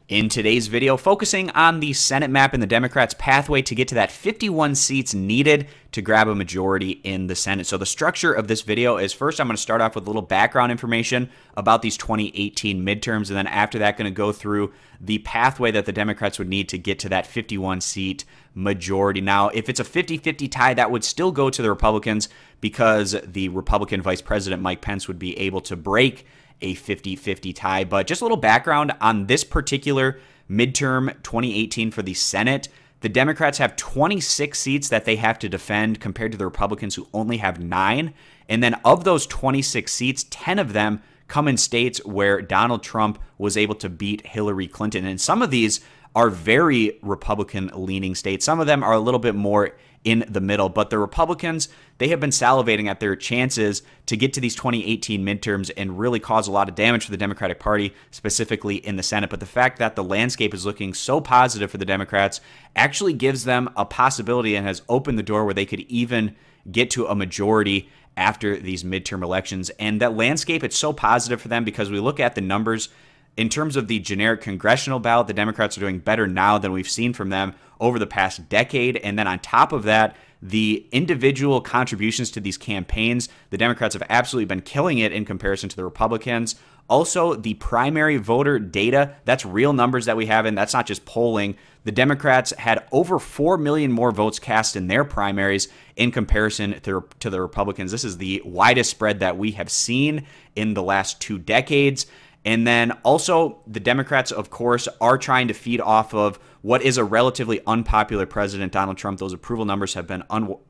In today's video, focusing on the Senate map and the Democrats' pathway to get to that 51 seats needed to grab a majority in the Senate. So the structure of this video is, first I'm going to start off with a little background information about these 2018 midterms, and then after that going to go through the pathway that the Democrats would need to get to that 51 seat majority. Now, if it's a 50-50 tie, that would still go to the Republicans because the Republican Vice President Mike Pence would be able to break a 50-50 tie. But just a little background on this particular midterm 2018 for the Senate. The Democrats have 26 seats that they have to defend compared to the Republicans, who only have 9. And then of those 26 seats, 10 of them come in states where Donald Trump was able to beat Hillary Clinton. And some of these are very Republican-leaning states. Some of them are a little bit more in the middle. But the Republicans, they have been salivating at their chances to get to these 2018 midterms and really cause a lot of damage for the Democratic Party, specifically in the Senate. But the fact that the landscape is looking so positive for the Democrats actually gives them a possibility and has opened the door where they could even get to a majority after these midterm elections. And that landscape, it's so positive for them because we look at the numbers. In terms of the generic congressional ballot, the Democrats are doing better now than we've seen from them over the past decade. And then on top of that, the individual contributions to these campaigns, the Democrats have absolutely been killing it in comparison to the Republicans. Also, the primary voter data, that's real numbers that we have, and that's not just polling. The Democrats had over 4 million more votes cast in their primaries in comparison to the Republicans. This is the widest spread that we have seen in the last 2 decades. And then also the Democrats, of course, are trying to feed off of what is a relatively unpopular president, Donald Trump. Those approval numbers have been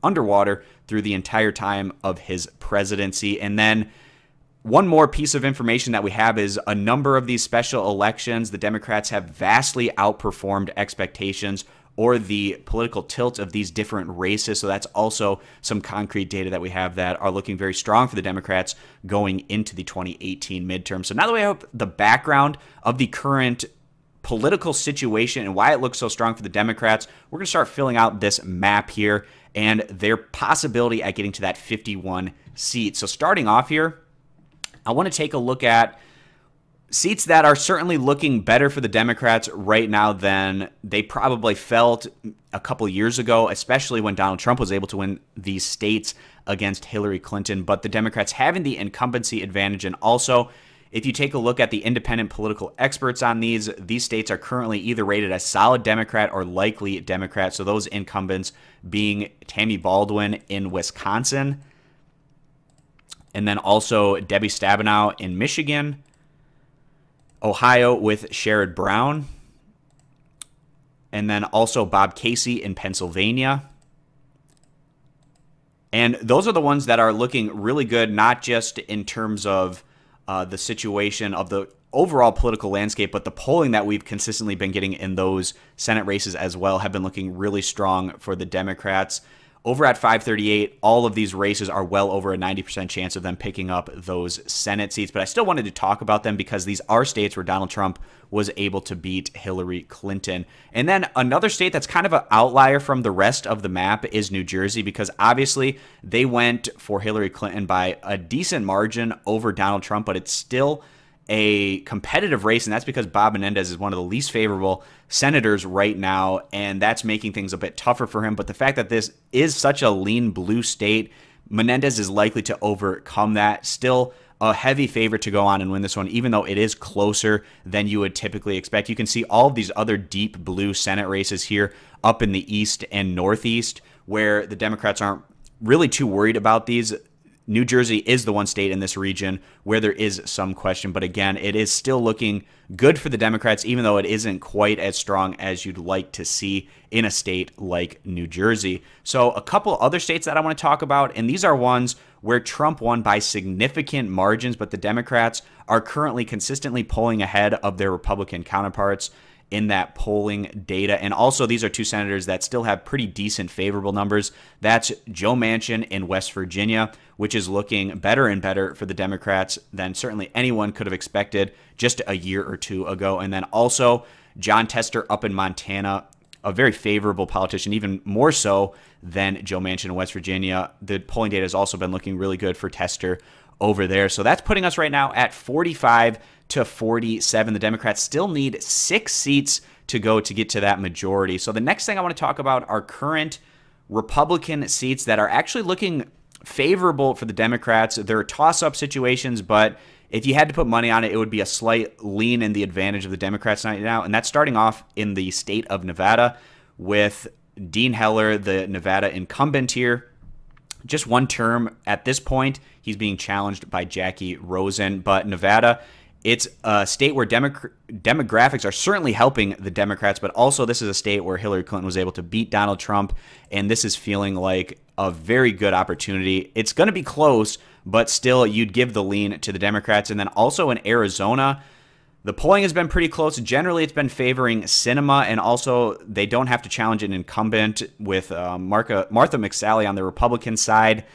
underwater through the entire time of his presidency. And then one more piece of information that we have is a number of these special elections, the Democrats have vastly outperformed expectations or the political tilt of these different races. So that's also some concrete data that we have that are looking very strong for the Democrats going into the 2018 midterm. So now that we have the background of the current political situation and why it looks so strong for the Democrats, we're going to start filling out this map here and their possibility at getting to that 51 seats. So starting off here, I want to take a look at seats that are certainly looking better for the Democrats right now than they probably felt a couple years ago, especially when Donald Trump was able to win these states against Hillary Clinton. But the Democrats having the incumbency advantage, and also if you take a look at the independent political experts on these states are currently either rated as solid Democrat or likely Democrat. So those incumbents being Tammy Baldwin in Wisconsin, and then also Debbie Stabenow in Michigan, Ohio with Sherrod Brown, and then also Bob Casey in Pennsylvania. And those are the ones that are looking really good, not just in terms of the situation of the overall political landscape, but the polling that we've consistently been getting in those Senate races as well have been looking really strong for the Democrats. Over at 538, all of these races are well over a 90% chance of them picking up those Senate seats. But I still wanted to talk about them because these are states where Donald Trump was able to beat Hillary Clinton. And then another state that's kind of an outlier from the rest of the map is New Jersey, because obviously they went for Hillary Clinton by a decent margin over Donald Trump, but it's still a competitive race, and that's because Bob Menendez is one of the least favorable senators right now, and that's making things a bit tougher for him. But the fact that this is such a lean blue state, Menendez is likely to overcome that. Still a heavy favorite to go on and win this one, even though it is closer than you would typically expect. You can see all of these other deep blue Senate races here up in the East and Northeast where the Democrats aren't really too worried about these. New Jersey is the one state in this region where there is some question. But again, it is still looking good for the Democrats, even though it isn't quite as strong as you'd like to see in a state like New Jersey. So a couple other states that I want to talk about, and these are ones where Trump won by significant margins, but the Democrats are currently consistently polling ahead of their Republican counterparts in that polling data. And also these are two senators that still have pretty decent favorable numbers. That's Joe Manchin in West Virginia, which is looking better and better for the Democrats than certainly anyone could have expected just a year or two ago. And then also John Tester up in Montana, a very favorable politician, even more so than Joe Manchin in West Virginia. The polling data has also been looking really good for Tester over there. So that's putting us right now at 45 to 47. The Democrats still need 6 seats to go to get to that majority. So the next thing I want to talk about are current Republican seats that are actually looking favorable for the Democrats. There are toss-up situations, but if you had to put money on it, it would be a slight lean in the advantage of the Democrats right now. And that's starting off in the state of Nevada with Dean Heller, the Nevada incumbent here. Just one term at this point. He's being challenged by Jacky Rosen. But Nevada, it's a state where demographics are certainly helping the Democrats, but also this is a state where Hillary Clinton was able to beat Donald Trump, and this is feeling like a very good opportunity. It's going to be close, but still you'd give the lean to the Democrats. And then also in Arizona, the polling has been pretty close. Generally, it's been favoring Sinema, and also they don't have to challenge an incumbent with Martha McCaskill on the Republican side,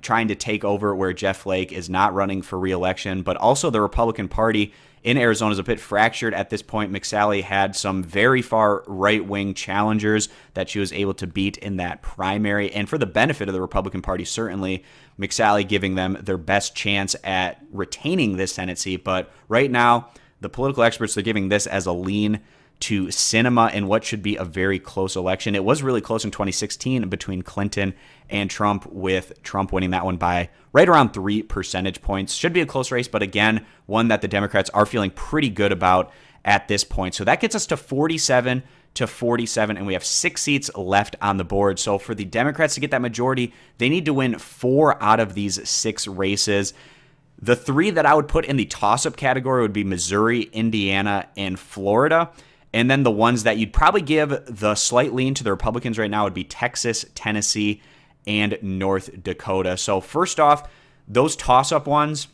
trying to take over where Jeff Flake is not running for re-election. But also the Republican Party in Arizona is a bit fractured at this point. McCaskill had some very far right-wing challengers that she was able to beat in that primary. And for the benefit of the Republican Party, certainly, McCaskill giving them their best chance at retaining this Senate seat. But right now, the political experts are giving this as a lean to Sinema in what should be a very close election. It was really close in 2016 between Clinton and Trump, with Trump winning that one by right around 3 percentage points. Should be a close race, but again, one that the Democrats are feeling pretty good about at this point. So that gets us to 47 to 47, and we have 6 seats left on the board. So for the Democrats to get that majority, they need to win 4 out of these 6 races. The 3 that I would put in the toss-up category would be Missouri, Indiana, and Florida. And then the ones that you'd probably give the slight lean to the Republicans right now would be Texas, Tennessee, and North Dakota. So first off, those toss-up ones,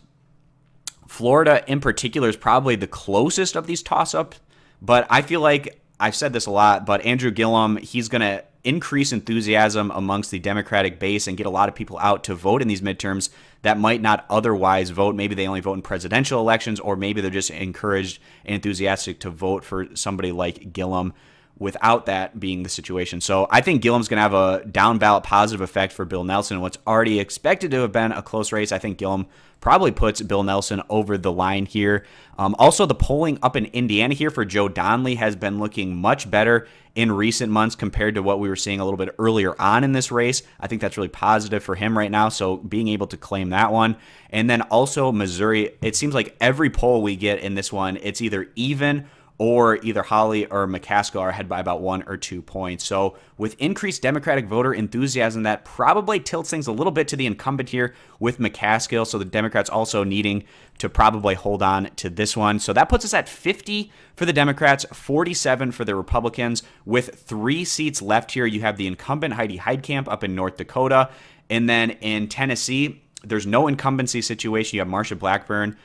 Florida in particular is probably the closest of these toss-ups. But I feel like, I've said this a lot, but Andrew Gillum, he's going to increase enthusiasm amongst the Democratic base and get a lot of people out to vote in these midterms that might not otherwise vote. Maybe they only vote in presidential elections, or maybe they're just encouraged and enthusiastic to vote for somebody like Gillum without that being the situation. So I think Gillum's going to have a down ballot positive effect for Bill Nelson. What's already expected to have been a close race, I think Gillum probably puts Bill Nelson over the line here. Also, the polling up in Indiana here for Joe Donnelly has been looking much better in recent months compared to what we were seeing a little bit earlier on in this race. I think that's really positive for him right now, so being able to claim that one. And then also Missouri, it seems like every poll we get in this one, it's either even or either Hawley or McCaskill are ahead by about 1 or 2 points. So with increased Democratic voter enthusiasm, that probably tilts things a little bit to the incumbent here with McCaskill. So the Democrats also needing to probably hold on to this one. So that puts us at 50 for the Democrats, 47 for the Republicans. With 3 seats left here, you have the incumbent Heidi Heitkamp up in North Dakota. And then in Tennessee, there's no incumbency situation. You have Marsha Blackburn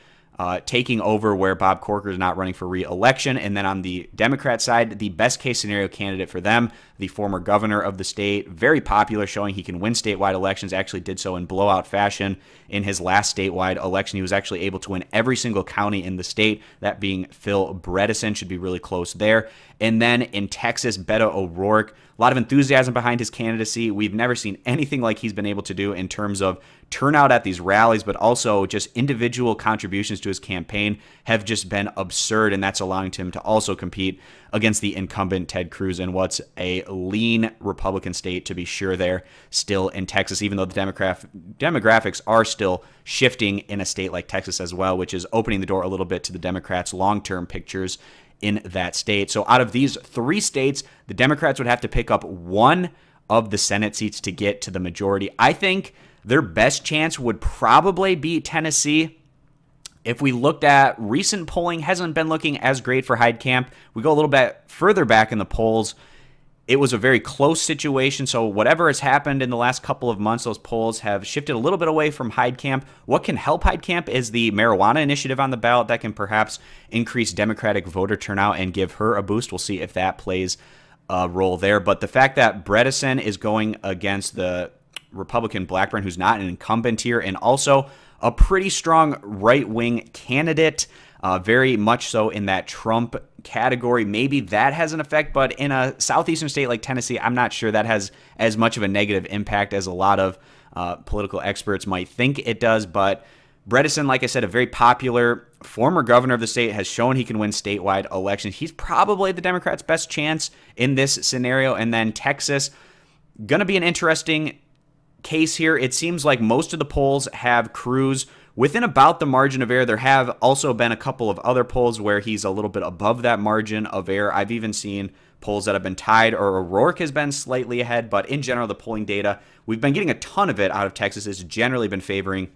taking over where Bob Corker is not running for re-election. And then on the Democrat side, the best case scenario candidate for them, the former governor of the state, very popular, showing he can win statewide elections, actually did so in blowout fashion in his last statewide election. He was actually able to win every single county in the state, that being Phil Bredesen, should be really close there. And then in Texas, Beto O'Rourke, a lot of enthusiasm behind his candidacy. We've never seen anything like he's been able to do in terms of turnout at these rallies, but also just individual contributions to his campaign have just been absurd, and that's allowing him to also compete against the incumbent Ted Cruz in what's a lean Republican state, to be sure, there still in Texas, even though the demographics are still shifting in a state like Texas as well, which is opening the door a little bit to the Democrats' long-term pictures in that state. So out of these 3 states, the Democrats would have to pick up 1 of the Senate seats to get to the majority. I think their best chance would probably be Tennessee. If we looked at recent polling, hasn't been looking as great for Heitkamp. We go a little bit further back in the polls, it was a very close situation. So whatever has happened in the last couple of months, those polls have shifted a little bit away from Heitkamp. What can help Heitkamp is the marijuana initiative on the ballot that can perhaps increase Democratic voter turnout and give her a boost. We'll see if that plays a role there. But the fact that Bredesen is going against the Republican Blackburn, who's not an incumbent here, and also a pretty strong right-wing candidate, very much so in that Trump category. Maybe that has an effect, but in a southeastern state like Tennessee, I'm not sure that has as much of a negative impact as a lot of political experts might think it does. But Bredesen, like I said, a very popular former governor of the state, has shown he can win statewide elections. He's probably the Democrats' best chance in this scenario. And then Texas, going to be an interesting case here. It seems like most of the polls have Cruz within about the margin of error. There have also been a couple of other polls where he's a little bit above that margin of error. I've even seen polls that have been tied, or O'Rourke has been slightly ahead. But in general, the polling data, we've been getting a ton of it out of Texas. It's generally been favoring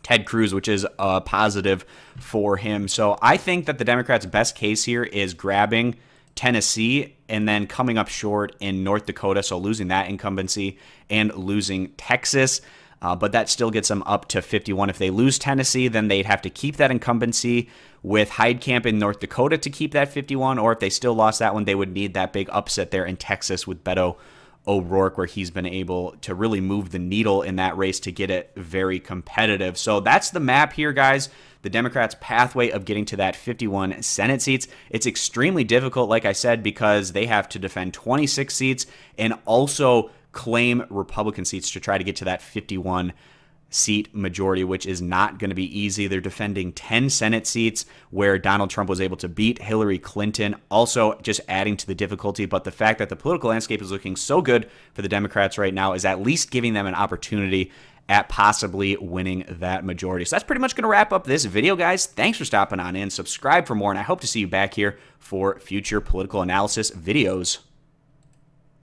Ted Cruz, which is a positive for him. So I think that the Democrats' best case here is grabbing Tennessee and then coming up short in North Dakota, so losing that incumbency and losing Texas. But that still gets them up to 51. If they lose Tennessee, then they'd have to keep that incumbency with Heitkamp in North Dakota to keep that 51, or if they still lost that one, they would need that big upset there in Texas with Beto O'Rourke, where he's been able to really move the needle in that race to get it very competitive. So that's the map here, guys. The Democrats' pathway of getting to that 51 Senate seats. It's extremely difficult, like I said, because they have to defend 26 seats and also claim Republican seats to try to get to that 51 seat majority, which is not going to be easy. They're defending 10 Senate seats where Donald Trump was able to beat Hillary Clinton, also just adding to the difficulty. But the fact that the political landscape is looking so good for the Democrats right now is at least giving them an opportunity at possibly winning that majority. So that's pretty much going to wrap up this video, guys. Thanks for stopping on in. Subscribe for more, and I hope to see you back here for future political analysis videos.